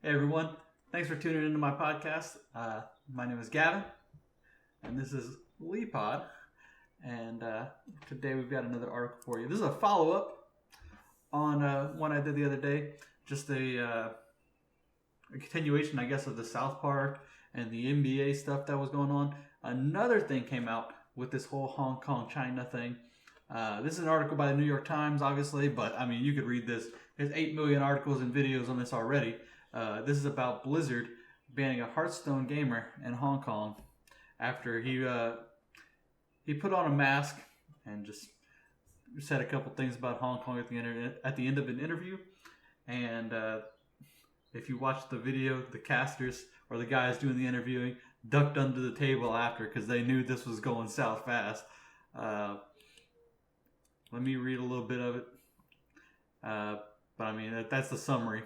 Hey everyone, thanks for tuning into my podcast. My name is Gavin, and this is LeePod. And today we've got another article for you. This is a follow up on one I did the other day. Just a continuation, I guess, of the South Park and the NBA stuff that was going on. Another thing came out with this whole Hong Kong China thing. This is an article by the New York Times, obviously, but I mean, you could read this. There's 8 million articles and videos on this already. This is about Blizzard banning a Hearthstone gamer in Hong Kong after he put on a mask and just said a couple things about Hong Kong at the end of an interview. And if you watch the video, the casters or the guys doing the interviewing ducked under the table after because they knew this was going south fast. Let me read a little bit of it. But I mean, that's the summary.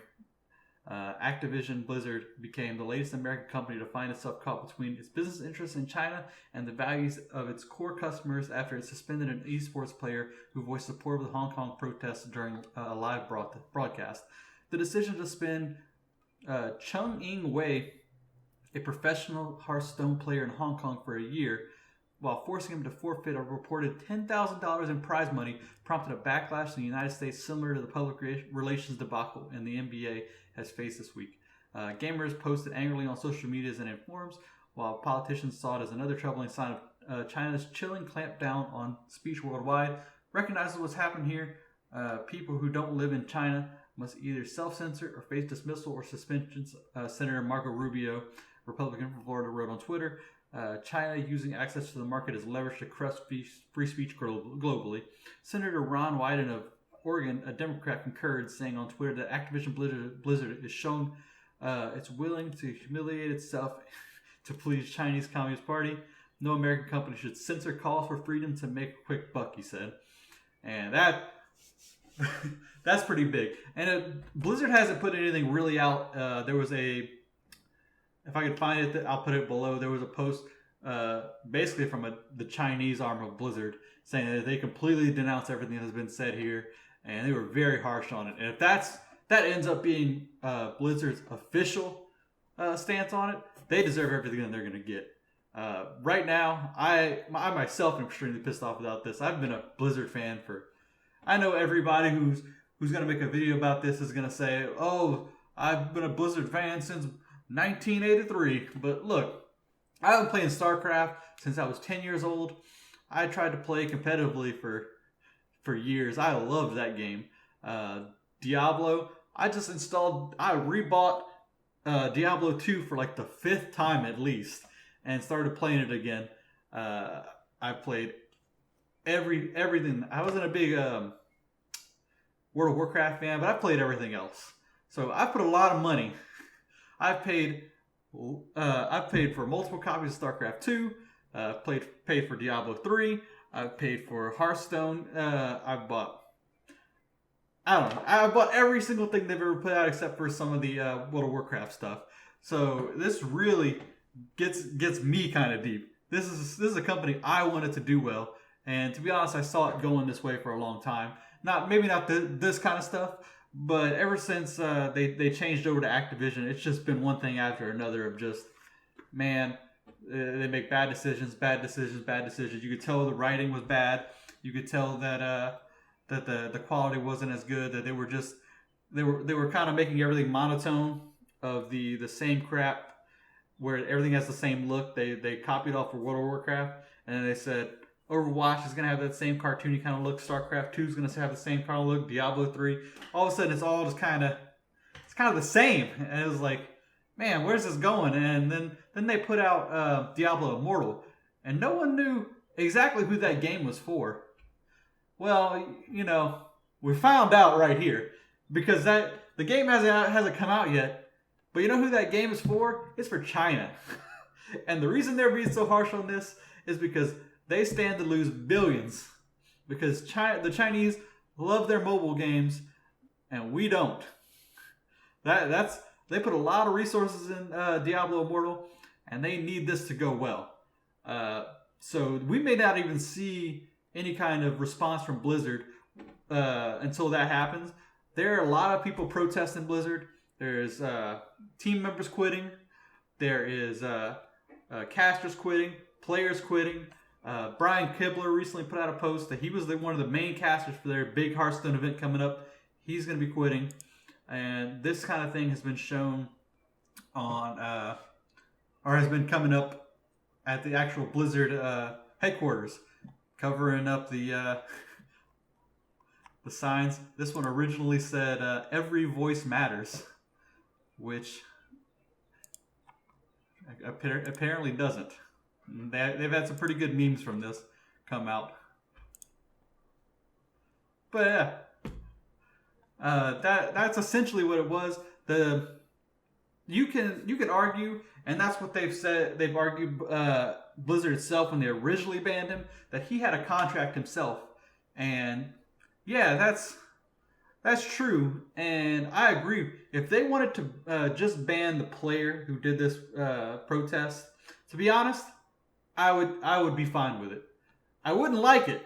Activision Blizzard became the latest American company to find itself caught between its business interests in China and the values of its core customers after it suspended an esports player who voiced support of the Hong Kong protests during a live broadcast. The decision to suspend Chung Ing Wei, a professional Hearthstone player in Hong Kong, for a year, while forcing him to forfeit a reported $10,000 in prize money, prompted a backlash in the United States similar to the public relations debacle in the NBA has faced this week. Gamers posted angrily on social medias and in forums, while politicians saw it as another troubling sign of China's chilling clampdown on speech worldwide. Recognizes what's happened here. People who don't live in China must either self-censor or face dismissal or suspensions. Senator Marco Rubio, Republican from Florida, wrote on Twitter. China using access to the market as leverage to crush free speech globally. Senator Ron Wyden of Oregon, a Democrat, concurred, saying on Twitter that Activision Blizzard is shown it's willing to humiliate itself to please Chinese Communist Party. No American company should censor calls for freedom to make a quick buck, he said. And that's pretty big. And Blizzard hasn't put anything really out. There was if I could find it, I'll put it below. There was a post basically from the Chinese arm of Blizzard saying that they completely denounce everything that has been said here, and they were very harsh on it. And if that ends up being Blizzard's official stance on it, they deserve everything that they're going to get. Right now, I myself am extremely pissed off about this. I've been a Blizzard fan I know everybody who's going to make a video about this is going to say, oh, I've been a Blizzard fan since 1983. But look, I've been playing StarCraft since I was 10 years old. I tried to play competitively for years. I loved that game. Diablo, I rebought Diablo 2 for like the 5th time at least and started playing it again. I played everything. I wasn't a big World of Warcraft fan, but I played everything else. So I put a lot of money. I've paid for multiple copies of StarCraft 2. Paid for Diablo 3. I've paid for Hearthstone. I bought every single thing they've ever put out except for some of the World of Warcraft stuff. So this really gets me kind of deep. This is a company I wanted to do well, and to be honest, I saw it going this way for a long time. Maybe not this kind of stuff, but ever since they changed over to Activision, it's just been one thing after another of just, man, they make bad decisions. You could tell the writing was bad. You could tell that the quality wasn't as good. That they were kind of making everything monotone of the same crap, where everything has the same look. They copied off of World of Warcraft, and then they said Overwatch is going to have that same cartoony kind of look. StarCraft 2 is going to have the same kind of look. Diablo 3. All of a sudden, it's all just kind of the same. And it was like, man, where's this going? And then they put out Diablo Immortal, and no one knew exactly who that game was for. Well, we found out right here, because the game hasn't come out yet. But you know who that game is for? It's for China. And the reason they're being so harsh on this is because they stand to lose billions. Because the Chinese love their mobile games, and we don't. They put a lot of resources in Diablo Immortal, and they need this to go well. So we may not even see any kind of response from Blizzard until that happens. There are a lot of people protesting Blizzard. There's team members quitting. There is casters quitting, players quitting. Brian Kibler recently put out a post that he was one of the main casters for their big Hearthstone event coming up. He's going to be quitting. And this kind of thing has been shown on, or has been coming up at the actual Blizzard headquarters, covering up the signs. This one originally said, "Every voice matters," which apparently doesn't. They've had some pretty good memes from this come out. But yeah, that's essentially what it was. You can argue, and that's what they've said. They've argued Blizzard itself when they originally banned him, that he had a contract himself, and yeah, that's true, and I agree. If they wanted to just ban the player who did this protest, to be honest, I would be fine with it. I wouldn't like it,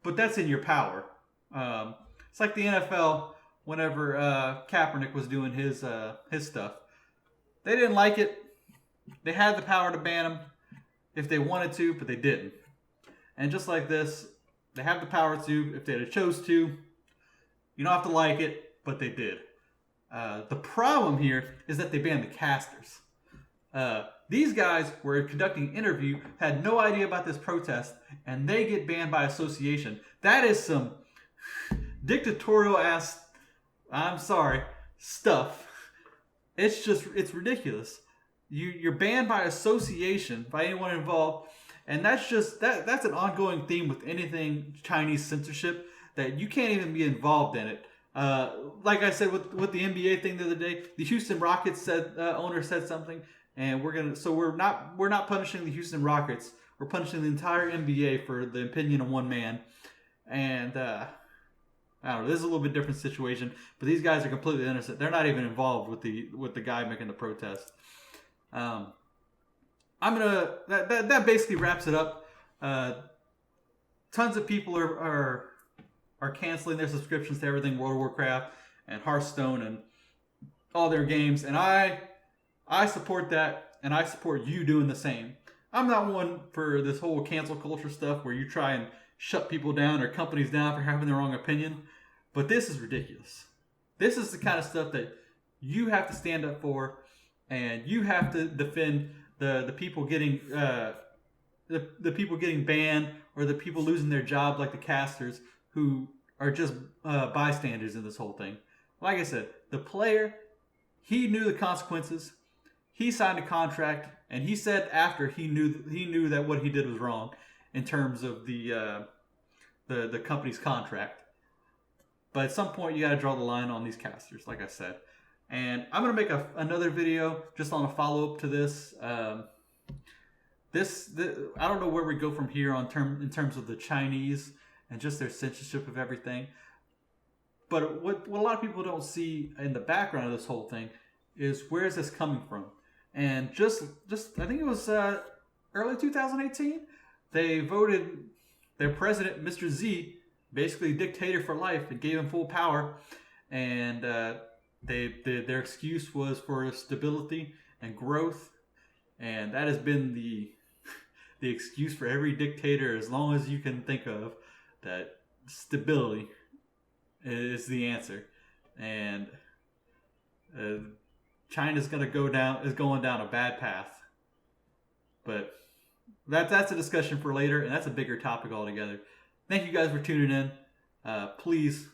but that's in your power. It's like the NFL whenever Kaepernick was doing his stuff. They didn't like it. They had the power to ban him if they wanted to, but they didn't. And just like this, they have the power to if they chose to. You don't have to like it, but they did. The problem here is that they banned the casters. These guys were conducting interview, had no idea about this protest, and they get banned by association. That is some dictatorial ass, I'm sorry, stuff. It's ridiculous. You're banned by association, by anyone involved, and that's an ongoing theme with anything Chinese censorship, that you can't even be involved in it. Like I said with the NBA thing the other day, the Houston Rockets owner said something, and we're not punishing the Houston Rockets. We're punishing the entire NBA for the opinion of one man. And I don't know, this is a little bit different situation, but these guys are completely innocent. They're not even involved with the guy making the protest. That basically wraps it up. Tons of people are canceling their subscriptions to everything World of Warcraft and Hearthstone and all their games, and I support that, and I support you doing the same. I'm not one for this whole cancel culture stuff where you try and shut people down or companies down for having the wrong opinion, but this is ridiculous. This is the kind of stuff that you have to stand up for, and you have to defend the people getting the people getting banned, or the people losing their job, like the casters, who are just bystanders in this whole thing. Like I said, the player, he knew the consequences. He signed a contract, and he said after he knew that what he did was wrong in terms of the company's contract. But at some point, you got to draw the line on these casters, like I said. And I'm gonna make another video just on a follow up to this. I don't know where we go from here in terms of the Chinese and just their censorship of everything. But what a lot of people don't see in the background of this whole thing is, where is this coming from? And just I think it was early 2018, they voted their president, Mr. Z, basically dictator for life, and gave him full power. And their excuse was for stability and growth, and that has been the excuse for every dictator as long as you can think of, that stability is the answer. And China's going down a bad path. But that's a discussion for later, and that's a bigger topic altogether. Thank you guys for tuning in. Please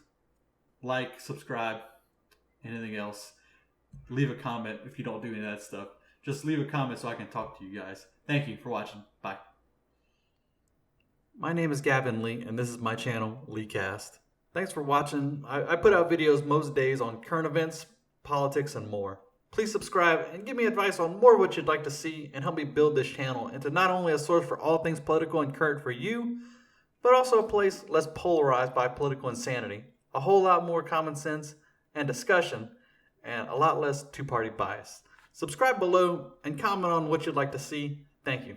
like, subscribe, anything else. Leave a comment if you don't do any of that stuff. Just leave a comment so I can talk to you guys. Thank you for watching. Bye. My name is Gavin Lee, and this is my channel, LeeCast. Thanks for watching. I put out videos most days on current events, politics, and more. Please subscribe and give me advice on more of what you'd like to see, and help me build this channel into not only a source for all things political and current for you, but also a place less polarized by political insanity. A whole lot more common sense and discussion, and a lot less two-party bias. Subscribe below and comment on what you'd like to see. Thank you.